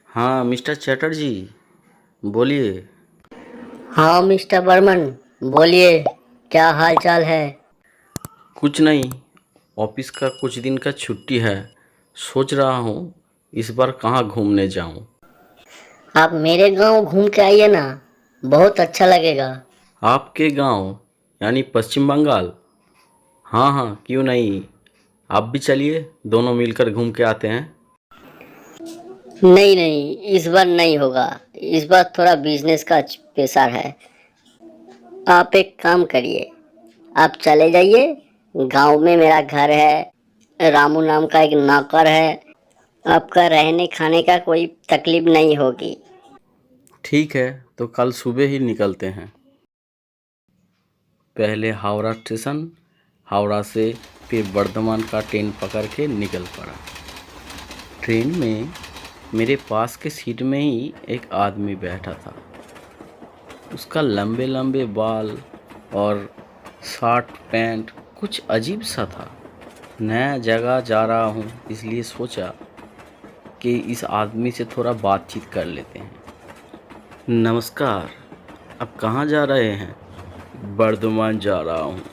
हाँ मिस्टर चैटर्जी, बोलिए। हाँ मिस्टर बर्मन, बोलिए। क्या हाल चाल है? कुछ नहीं, ऑफिस का कुछ दिन का छुट्टी है। सोच रहा हूँ इस बार कहाँ घूमने जाऊँ। आप मेरे गांव घूम के आइए ना, बहुत अच्छा लगेगा। आपके गांव यानी पश्चिम बंगाल? हाँ हाँ, क्यों नहीं। आप भी चलिए, दोनों मिलकर घूम के आते हैं। नहीं नहीं, इस बार नहीं होगा। इस बार थोड़ा बिजनेस का प्रेशर है। आप एक काम करिए, आप चले जाइए। गांव में मेरा घर है, रामू नाम का एक नौकर है। आपका रहने खाने का कोई तकलीफ नहीं होगी। ठीक है, तो कल सुबह ही निकलते हैं। पहले हावड़ा स्टेशन, हावड़ा से फिर बर्धमान का ट्रेन पकड़ के निकल पड़ा। ट्रेन में मेरे पास के सीट में ही एक आदमी बैठा था। उसका लंबे लंबे बाल और शर्ट पैंट कुछ अजीब सा था। नया जगह जा रहा हूँ, इसलिए सोचा कि इस आदमी से थोड़ा बातचीत कर लेते हैं। नमस्कार, आप कहाँ जा रहे हैं? बर्धमान जा रहा हूँ,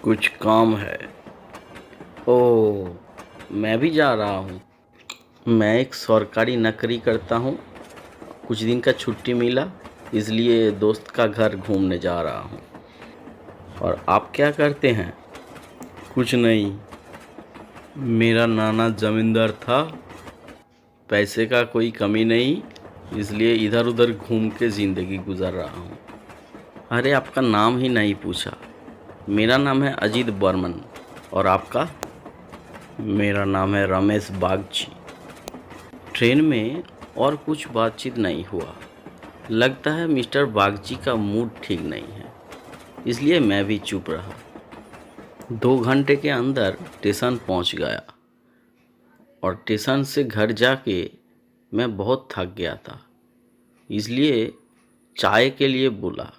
कुछ काम है। ओह, मैं भी जा रहा हूँ। मैं एक सरकारी नौकरी करता हूँ। कुछ दिन का छुट्टी मिला, इसलिए दोस्त का घर घूमने जा रहा हूँ। और आप क्या करते हैं? कुछ नहीं, मेरा नाना जमींदार था। पैसे का कोई कमी नहीं, इसलिए इधर उधर घूम के ज़िंदगी गुजार रहा हूँ। अरे, आपका नाम ही नहीं पूछा। मेरा नाम है अजीत बर्मन। और आपका? मेरा नाम है रमेश बागची। ट्रेन में और कुछ बातचीत नहीं हुआ। लगता है मिस्टर बागची का मूड ठीक नहीं है, इसलिए मैं भी चुप रहा। 2 घंटे के अंदर स्टेशन पहुंच गया और स्टेशन से घर जाके मैं बहुत थक गया था, इसलिए चाय के लिए बोला।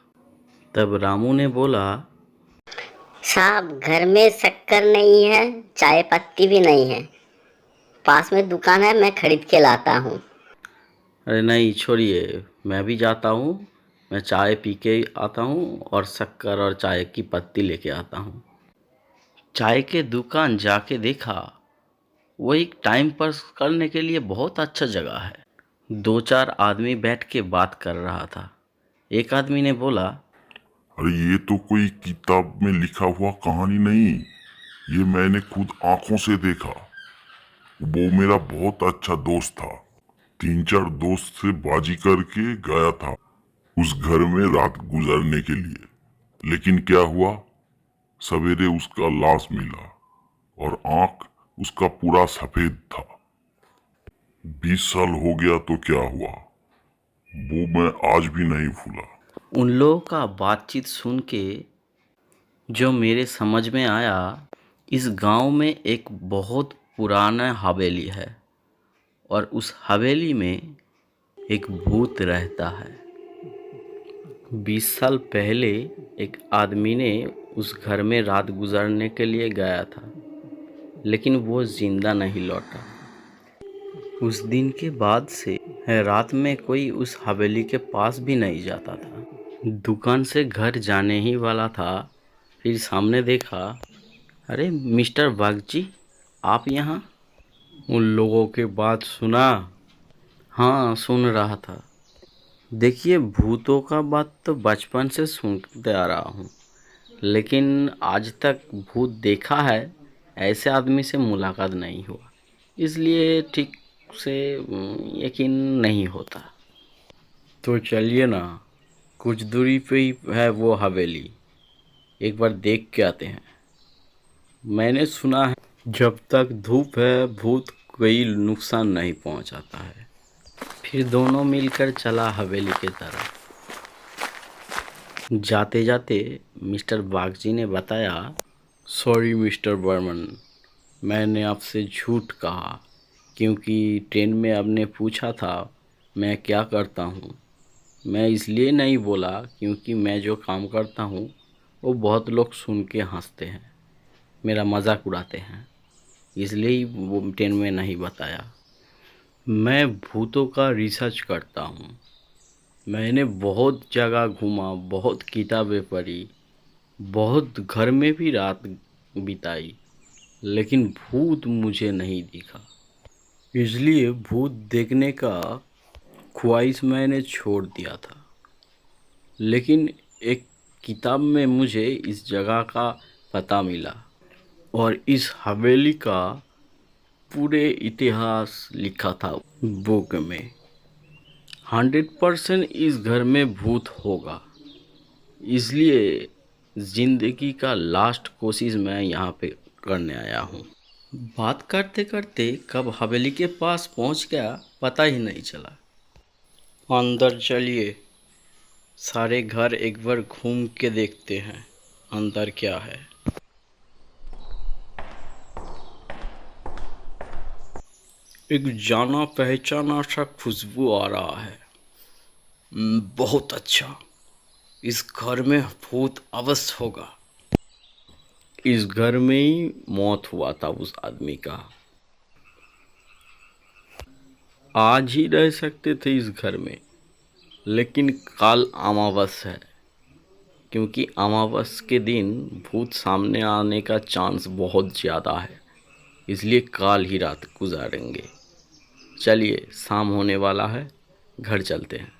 तब रामू ने बोला, साहब, घर में शक्कर नहीं है, चाय पत्ती भी नहीं है। पास में दुकान है, मैं खरीद के लाता हूँ। अरे नहीं, छोड़िए, मैं भी जाता हूँ। मैं चाय पी के आता हूँ और शक्कर और चाय की पत्ती लेके आता हूँ। चाय के दुकान जाके देखा, वो एक टाइम पास करने के लिए बहुत अच्छा जगह है। 2-4 आदमी बैठ के बात कर रहा था। एक आदमी ने बोला, अरे ये तो कोई किताब में लिखा हुआ कहानी नहीं, ये मैंने खुद आंखों से देखा। वो मेरा बहुत अच्छा दोस्त था। 3-4 दोस्त से बाजी करके गया था उस घर में रात गुजारने के लिए। लेकिन क्या हुआ, सवेरे उसका लाश मिला और आंख उसका पूरा सफेद था। 20 साल हो गया तो क्या हुआ, वो मैं आज भी नहीं भूला। उन लोगों का बातचीत सुन के जो मेरे समझ में आया, इस गांव में एक बहुत पुराना हवेली है और उस हवेली में एक भूत रहता है। 20 साल पहले एक आदमी ने उस घर में रात गुजारने के लिए गया था, लेकिन वो जिंदा नहीं लौटा। उस दिन के बाद से रात में कोई उस हवेली के पास भी नहीं जाता था। दुकान से घर जाने ही वाला था, फिर सामने देखा। अरे मिस्टर बागची, आप यहाँ? उन लोगों के बात सुना? हाँ, सुन रहा था। देखिए, भूतों का बात तो बचपन से सुनते आ रहा हूँ, लेकिन आज तक भूत देखा है ऐसे आदमी से मुलाकात नहीं हुआ, इसलिए ठीक से यकीन नहीं होता। तो चलिए ना, कुछ दूरी पे ही है वो हवेली, एक बार देख के आते हैं। मैंने सुना है जब तक धूप है भूत कोई नुकसान नहीं पहुंचाता है। फिर दोनों मिलकर चला हवेली की तरफ। जाते जाते मिस्टर बागची ने बताया, सॉरी मिस्टर बर्मन, मैंने आपसे झूठ कहा, क्योंकि ट्रेन में आपने पूछा था मैं क्या करता हूँ। मैं इसलिए नहीं बोला क्योंकि मैं जो काम करता हूँ वो बहुत लोग सुन के हंसते हैं। मेरा मजाक उड़ाते हैं, इसलिए ही वो ट्रेन में नहीं बताया। मैं भूतों का रिसर्च करता हूँ। मैंने बहुत जगह घूमा, बहुत किताबें पढ़ी, बहुत घर में भी रात बिताई, लेकिन भूत मुझे नहीं दिखा। इसलिए भूत देखने का ख्वाहिश मैंने छोड़ दिया था। लेकिन एक किताब में मुझे इस जगह का पता मिला और इस हवेली का पूरे इतिहास लिखा था बुक में। 100% इस घर में भूत होगा, इसलिए ज़िंदगी का लास्ट कोशिश मैं यहाँ पे करने आया हूँ। बात करते करते कब हवेली के पास पहुँच गया पता ही नहीं चला। अंदर चलिए, सारे घर एक बार घूम के देखते हैं अंदर क्या है। एक जाना पहचाना सा खुशबू आ रहा है। बहुत अच्छा, इस घर में भूत अवश्य होगा। इस घर में ही मौत हुआ था उस आदमी का। आज ही रह सकते थे इस घर में, लेकिन काल अमावस है, क्योंकि अमावस के दिन भूत सामने आने का चांस बहुत ज़्यादा है, इसलिए काल ही रात गुजारेंगे। चलिए, शाम होने वाला है, घर चलते हैं।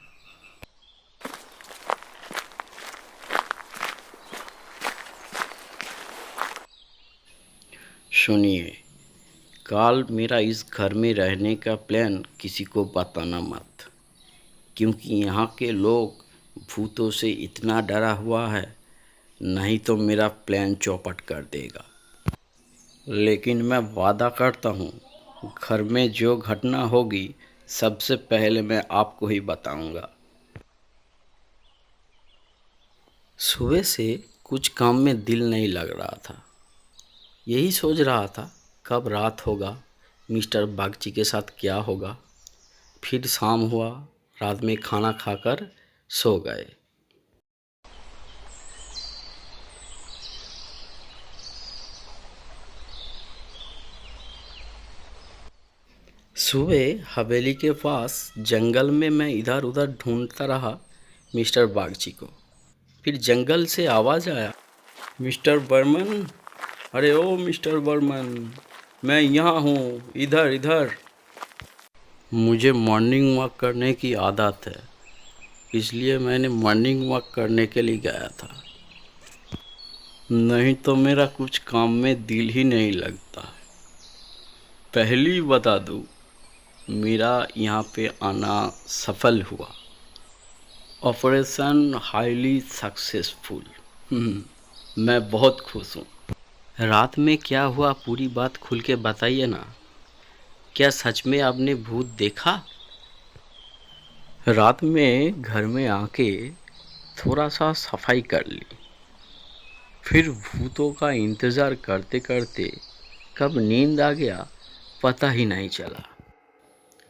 सुनिए, काल मेरा इस घर में रहने का प्लान किसी को बताना मत, क्योंकि यहाँ के लोग भूतों से इतना डरा हुआ है, नहीं तो मेरा प्लान चौपट कर देगा। लेकिन मैं वादा करता हूँ, घर में जो घटना होगी सबसे पहले मैं आपको ही बताऊँगा। सुबह से कुछ काम में दिल नहीं लग रहा था। यही सोच रहा था कब रात होगा, मिस्टर बागची के साथ क्या होगा। फिर शाम हुआ, रात में खाना खाकर सो गए। सुबह हवेली के पास जंगल में मैं इधर उधर ढूंढता रहा मिस्टर बागची को। फिर जंगल से आवाज़ आया, मिस्टर बर्मन, अरे ओ मिस्टर बर्मन, मैं यहाँ हूँ, इधर इधर। मुझे मॉर्निंग वॉक करने की आदत है, इसलिए मैंने मॉर्निंग वॉक करने के लिए गया था, नहीं तो मेरा कुछ काम में दिल ही नहीं लगता। पहली बता दूँ, मेरा यहाँ पे आना सफल हुआ। Operation highly successful. मैं बहुत खुश हूँ। रात में क्या हुआ पूरी बात खुल के बताइए ना। क्या सच में आपने भूत देखा? रात में घर में आके थोड़ा सा सफाई कर ली, फिर भूतों का इंतज़ार करते करते कब नींद आ गया पता ही नहीं चला।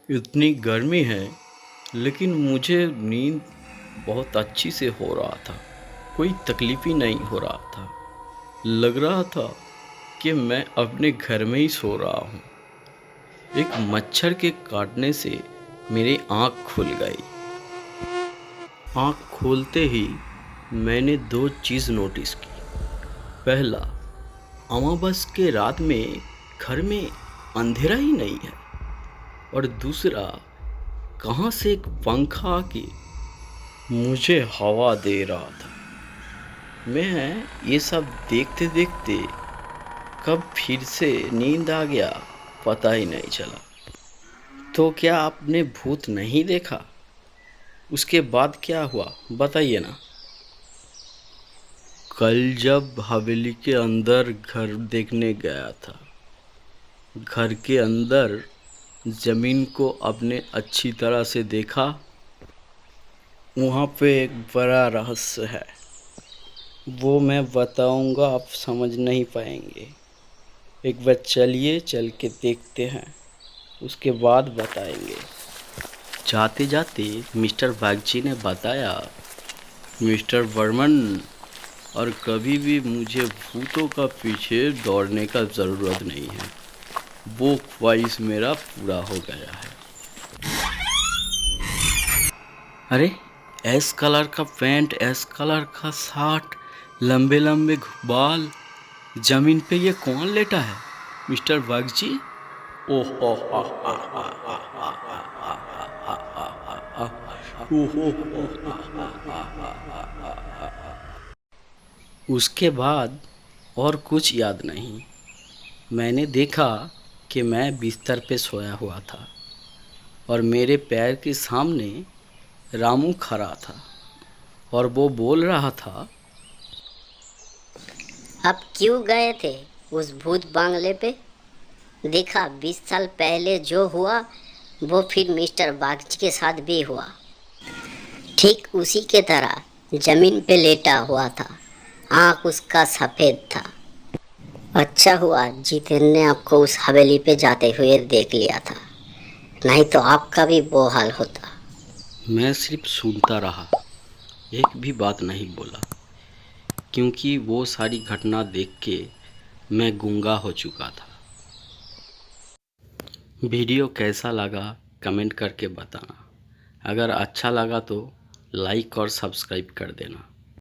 इतनी गर्मी है, लेकिन मुझे नींद बहुत अच्छी से हो रहा था, कोई तकलीफ ही नहीं हो रहा था। लग रहा था कि मैं अपने घर में ही सो रहा हूँ। एक मच्छर के काटने से मेरी आँख खुल गई। आँख खोलते ही मैंने दो चीज़ नोटिस की। पहला, अमावस के रात में घर में अंधेरा ही नहीं है, और दूसरा, कहाँ से एक पंखा आके मुझे हवा दे रहा था। मैं ये सब देखते देखते कब फिर से नींद आ गया पता ही नहीं चला। तो क्या आपने भूत नहीं देखा? उसके बाद क्या हुआ बताइए ना। कल जब हवेली के अंदर घर देखने गया था, घर के अंदर ज़मीन को अपने अच्छी तरह से देखा। वहाँ पे एक बड़ा रहस्य है, वो मैं बताऊँगा, आप समझ नहीं पाएंगे। एक बार चलिए, चल के देखते हैं, उसके बाद बताएंगे। जाते जाते मिस्टर बागची ने बताया, मिस्टर बर्मन, और कभी भी मुझे भूतों का पीछे दौड़ने का ज़रूरत नहीं है। वो ख्वाहिश मेरा पूरा हो गया है। अरे, एस कलर का पैंट, एस कलर का शर्ट, लंबे लंबे बाल, जमीन पे ये कौन लेटा है? मिस्टर बागची? ओह हो हो हो हो हो हो हो। उसके बाद और कुछ याद नहीं। मैंने देखा कि मैं बिस्तर पे सोया हुआ था और मेरे पैर के सामने रामू खड़ा था और वो बोल रहा था, आप क्यों गए थे उस भूत बांग्ले पे? देखा 20 साल पहले जो हुआ वो फिर मिस्टर बागची के साथ भी हुआ। ठीक उसी के तरह जमीन पे लेटा हुआ था, आँख उसका सफेद था। अच्छा हुआ जितेन ने आपको उस हवेली पे जाते हुए देख लिया था, नहीं तो आपका भी वो हाल होता। मैं सिर्फ सुनता रहा, एक भी बात नहीं बोला, क्योंकि वो सारी घटना देख के मैं गूंगा हो चुका था। वीडियो कैसा लगा कमेंट करके बताना। अगर अच्छा लगा तो लाइक और सब्सक्राइब कर देना।